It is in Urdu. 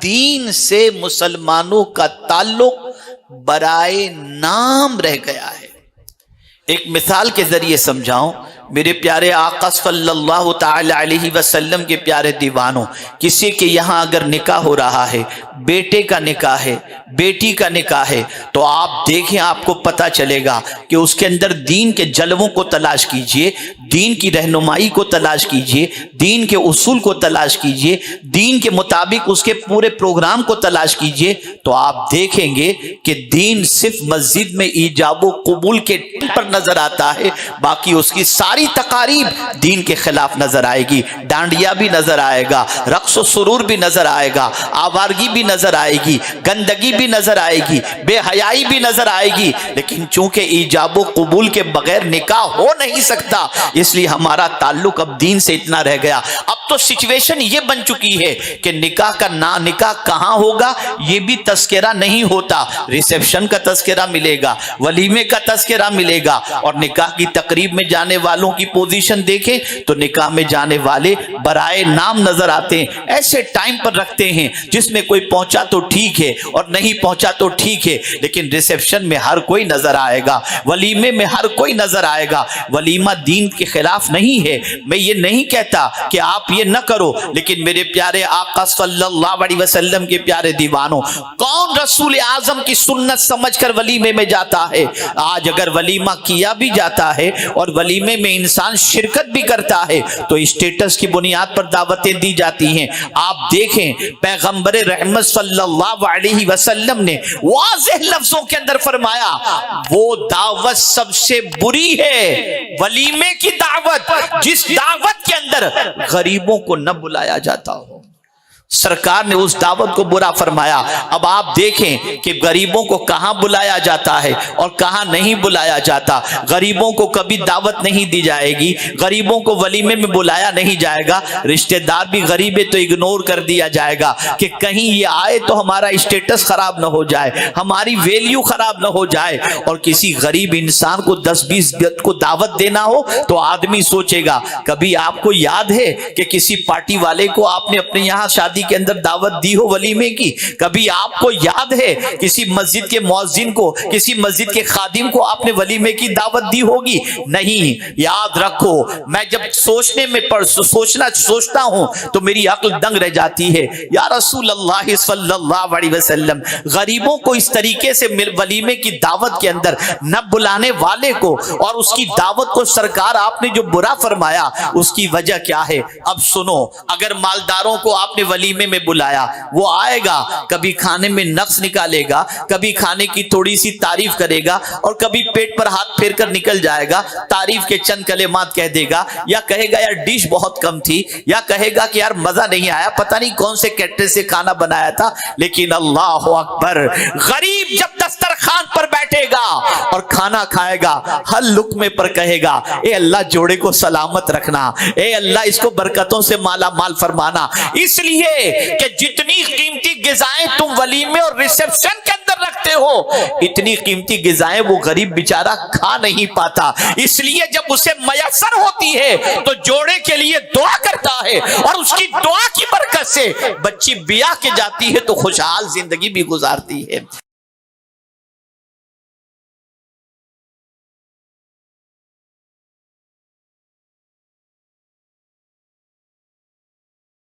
دین سے مسلمانوں کا تعلق برائے نام رہ گیا ہے۔ ایک مثال کے ذریعے سمجھاؤں، میرے پیارے آقا صلی اللہ تعالی علیہ وسلم کے پیارے دیوانوں، کسی کے یہاں اگر نکاح ہو رہا ہے، بیٹے کا نکاح ہے، بیٹی کا نکاح ہے، تو آپ دیکھیں، آپ کو پتا چلے گا کہ اس کے اندر دین کے جلووں کو تلاش کیجئے، دین کی رہنمائی کو تلاش کیجئے، دین کے اصول کو تلاش کیجئے، دین کے مطابق اس کے پورے پروگرام کو تلاش کیجئے، تو آپ دیکھیں گے کہ دین صرف مسجد میں ایجاب و قبول کے پر نظر آتا ہے، باقی اس کی ساری تقاریب دین کے خلاف نظر آئے گی۔ ڈانڈیا بھی نظر آئے گا، رقص و سرور بھی نظر آئے گا، آوارگی بھی نظر آئے گی، گندگی بھی نظر آئے گی، بے حیائی بھی نظر آئے گی، لیکن چونکہ ایجاب و قبول کے بغیر نکاح ہو نہیں سکتا، اس لیے ہمارا تعلق اب دین سے اتنا رہ گیا۔ اب تو سچویشن یہ بن چکی ہے کہ نکاح کا نکاح کہاں ہوگا یہ بھی تذکرہ نہیں ہوتا، ریسیپشن کا تذکرہ ملے گا، ولیمے کا تذکرہ ملے گا، اور نکاح کی تقریب میں جانے والوں کی پوزیشن دیکھیں تو نکاح میں جانے والے برائے نام نظر آتے ہیں، ایسے ٹائم پر رکھتے ہیں جس میں کوئی پہنچا تو ٹھیک ہے اور نہیں پہنچا تو ٹھیک ہے، لیکن ریسیپشن میں ہر کوئی نظر آئے گا، ولیمے میں ہر کوئی نظر آئے گا۔ ولیمہ دین کے خلاف نہیں ہے، میں یہ نہیں کہتا کہ آپ یہ نہ کرو، لیکن میرے پیارے آقا صلی اللہ علیہ وسلم کے پیارے دیوانوں، کون رسول اعظم کی سنت سمجھ کر ولیمے میں جاتا ہے؟ آج اگر ولیمہ کیا بھی جاتا ہے اور ولیمے میں انسان شرکت بھی کرتا ہے تو اسٹیٹس کی بنیاد پر دعوتیں دی جاتی ہیں۔ آپ دیکھیں، پیغمبر رحمت صلی اللہ علیہ وسلم نے واضح لفظوں کے اندر فرمایا، وہ دعوت سب سے بری ہے ولیمے کی دعوت جس دعوت کے اندر غریبوں کو نہ بلایا جاتا ہو۔ سرکار نے اس دعوت کو برا فرمایا۔ اب آپ دیکھیں کہ غریبوں کو کہاں بلایا جاتا ہے اور کہاں نہیں بلایا جاتا۔ غریبوں کو کبھی دعوت نہیں دی جائے گی، غریبوں کو ولیمے میں بلایا نہیں جائے گا، رشتہ دار بھی غریب ہے تو اگنور کر دیا جائے گا کہ کہیں یہ آئے تو ہمارا اسٹیٹس خراب نہ ہو جائے، ہماری ویلیو خراب نہ ہو جائے۔ اور کسی غریب انسان کو 10-20 کو دعوت دینا ہو تو آدمی سوچے گا، کبھی آپ کو یاد ہے کہ کسی پارٹی والے کو آپ نے اپنے یہاں شادی کے اندر دعوت دی ہو ولیمے کی؟ کبھی آپ کو یاد ہے کسی مسجد کے مؤذن کو، کسی مسجد کے خادم کو آپ نے ولیمے کی دعوت دی ہوگی؟ نہیں۔ یاد رکھو، میں جب سوچتا ہوں تو میری عقل دنگ رہ جاتی ہے۔ یا رسول اللہ صلی اللہ علیہ وسلم، غریبوں کو اس طریقے سے ولیمے کی دعوت کے اندر نہ بلانے والے کو اور اس کی دعوت کو سرکار آپ نے جو برا فرمایا، اس کی وجہ کیا ہے؟ اب سنو، اگر مالداروں کو آپ نے ولیمے میں بلایا، وہ آئے گا، کبھی کھانے میں نقص نکالے گا، کبھی کھانے کی تھوڑی سی تعریف کرے گا، اور کبھی پیٹ پر ہاتھ پھیر کر نکل جائے گا، تعریف کے چند کلمات کہہ دے گا، یا کہے گا یار ڈش بہت کم تھی، یا کہے گا کہ یار مزہ نہیں آیا، پتہ نہیں کون سے کیٹرے سے کھانا بنایا تھا۔ لیکن اللہ اکبر، غریب جب دسترخوان پر بیٹھے گا اور کھانا کھائے گا، ہر لقمے پر کہے گا، اے اللہ جوڑے کو سلامت رکھنا، اے اللہ اس کو برکتوں سے مالا مال فرمانا۔ اس لیے کہ جتنی قیمتی غذائیں تم ولیمے اور ریسیپشن کے اندر رکھتے ہو، اتنی قیمتی غذائیں وہ غریب بیچارہ کھا نہیں پاتا، اس لیے جب اسے میسر ہوتی ہے تو جوڑے کے لیے دعا کرتا ہے، اور اس کی دعا کی برکت سے بچی بیاہ کے جاتی ہے تو خوشحال زندگی بھی گزارتی ہے۔